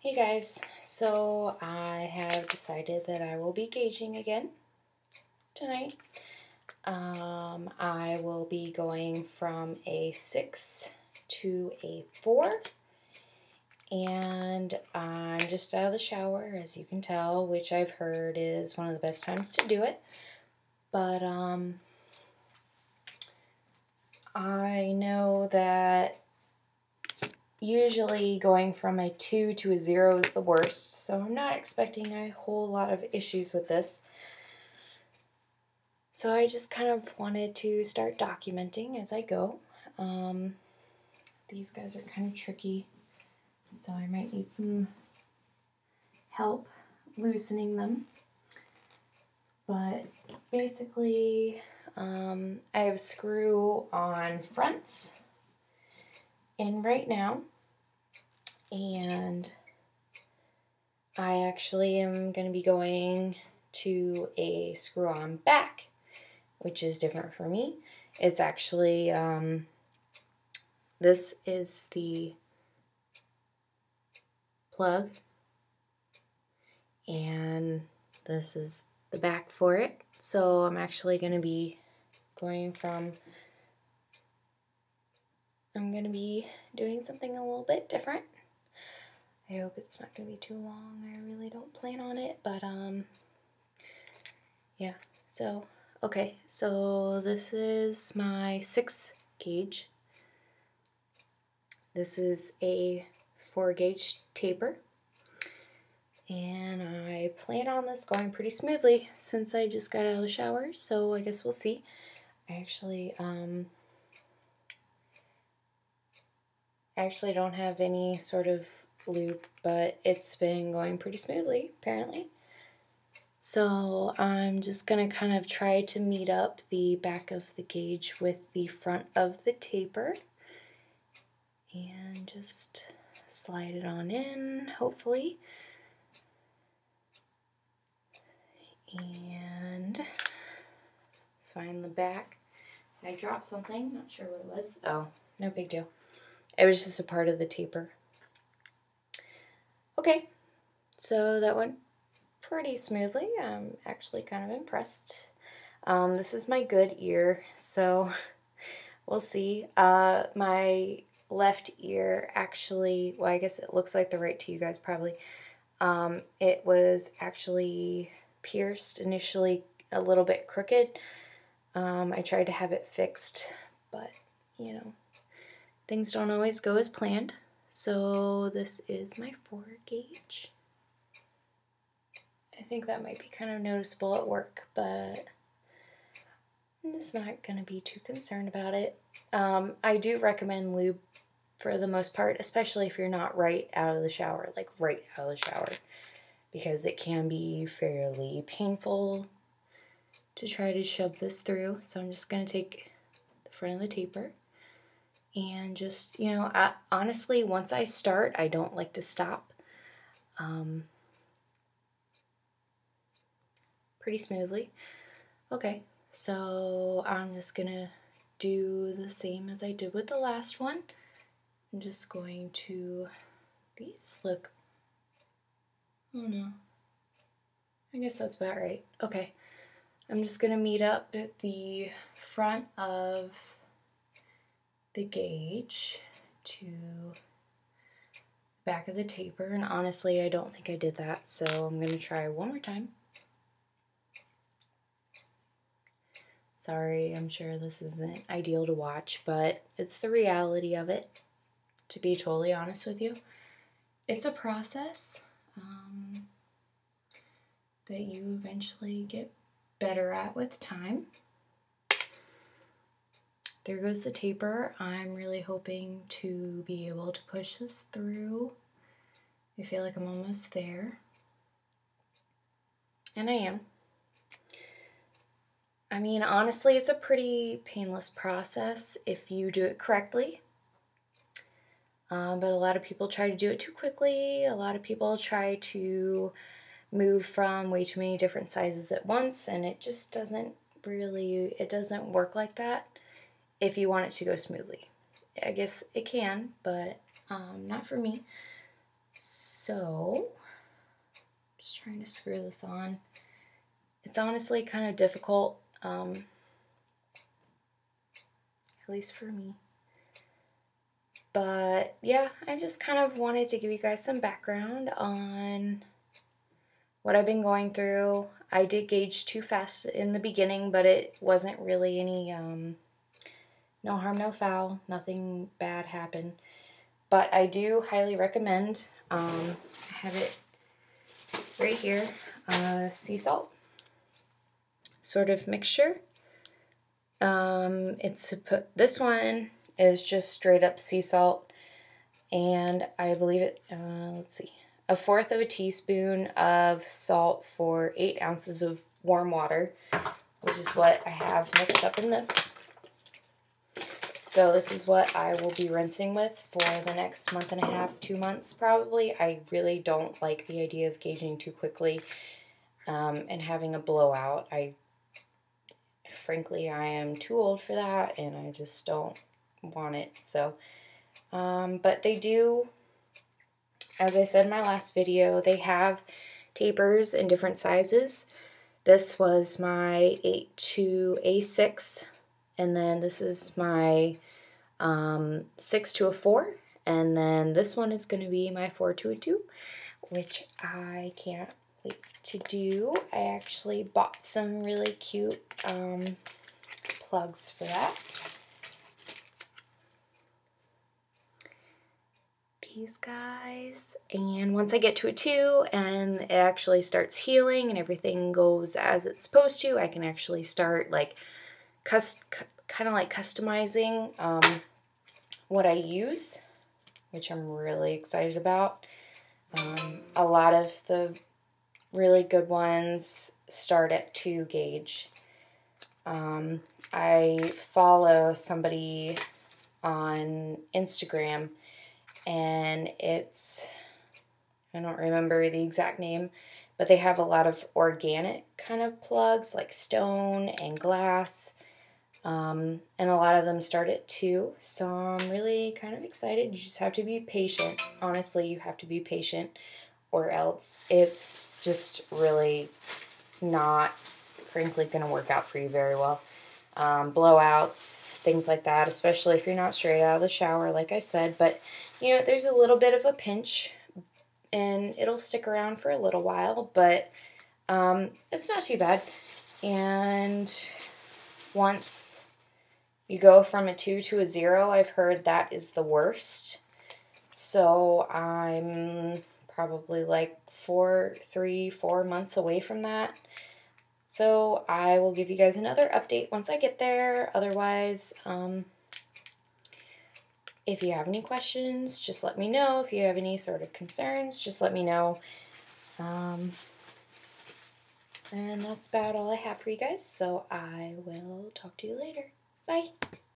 Hey guys, so I have decided that I will be gauging again tonight. I will be going from a 6 to a 4, and I'm just out of the shower, as you can tell, which I've heard is one of the best times to do it. But I know that usually going from a 2 to a 0 is the worst, so I'm not expecting a whole lot of issues with this. So I just kind of wanted to start documenting as I go. These guys are kind of tricky, so I might need some help loosening them. But basically, I have a screw on fronts in right now, and I actually am going to be going to a screw on back, which is different for me. It's actually, this is the plug, and this is the back for it. So I'm actually going to be going from, I'm going to be doing something a little bit different. I hope it's not going to be too long. I really don't plan on it, but yeah. So, okay, so this is my 6 gauge. This is a 4 gauge taper, and I plan on this going pretty smoothly since I just got out of the shower, so I guess we'll see. I actually don't have any sort of loop, but it's been going pretty smoothly, apparently. So I'm just going to kind of try to meet up the back of the gauge with the front of the taper and just slide it on in, hopefully. And find the back. I dropped something, not sure what it was. Oh, no big deal. It was just a part of the taper. Okay, so that went pretty smoothly. I'm actually kind of impressed. This is my good ear, so we'll see. My left ear actually, well, I guess it looks like the right to you guys probably. It was actually pierced initially, a little bit crooked. I tried to have it fixed, but you know, things don't always go as planned. So this is my 4 gauge. I think that might be kind of noticeable at work, but I'm just not going to be too concerned about it. I do recommend lube for the most part, especially if you're not right out of the shower, like right out of the shower, because it can be fairly painful to try to shove this through. So I'm just going to take the front of the taper and just, you know, honestly, once I start, I don't like to stop. Pretty smoothly. Okay, so I'm just gonna do the same as I did with the last one. I'm just going to, these look, oh no, I guess that's about right. Okay, I'm just gonna meet up at the front of the gauge to back of the taper, and honestly I don't think I did that, so I'm gonna try one more time. Sorry, I'm sure this isn't ideal to watch, but it's the reality of it, to be totally honest with you. It's a process that you eventually get better at with time. There goes the taper. I'm really hoping to be able to push this through. I feel like I'm almost there. And I am. I mean, honestly, it's a pretty painless process if you do it correctly. But a lot of people try to do it too quickly. A lot of people try to move from way too many different sizes at once, and it just doesn't really, it doesn't work like that if you want it to go smoothly. I guess it can, but not for me. So, just trying to screw this on. It's honestly kind of difficult, at least for me. But yeah, I just kind of wanted to give you guys some background on what I've been going through. I did gauge too fast in the beginning, but it wasn't really any, no harm, no foul, nothing bad happened. But I do highly recommend, I have it right here, sea salt sort of mixture. This one is just straight up sea salt, and I believe it, let's see, 1/4 teaspoon of salt for 8 ounces of warm water, which is what I have mixed up in this. So this is what I will be rinsing with for the next month and a half, 2 months probably. I really don't like the idea of gauging too quickly and having a blowout. Frankly, I am too old for that, and I just don't want it. So, but they do, as I said in my last video, they have tapers in different sizes. This was my 8 to A6, and then this is my 6 to a 4, and then this one is going to be my 4 to a 2, which I can't wait to do. I actually bought some really cute plugs for that. These guys, and once I get to a 2 and it actually starts healing and everything goes as it's supposed to, I can actually start like kind of like customizing what I use, which I'm really excited about. A lot of the really good ones start at 2 gauge. I follow somebody on Instagram, and it's, I don't remember the exact name, but they have a lot of organic kind of plugs like stone and glass, and a lot of them start at 2, so I'm really kind of excited. You just have to be patient. Honestly, you have to be patient, or else it's just really not, frankly, going to work out for you very well. Blowouts, things like that, especially if you're not straight out of the shower, like I said. But, you know, there's a little bit of a pinch, and it'll stick around for a little while, but it's not too bad. And once you go from a 2 to a 0, I've heard that is the worst. So I'm probably like 3-4 months away from that. So I will give you guys another update once I get there. Otherwise, if you have any questions, just let me know. If you have any sort of concerns, just let me know. And that's about all I have for you guys. So I will talk to you later. Bye.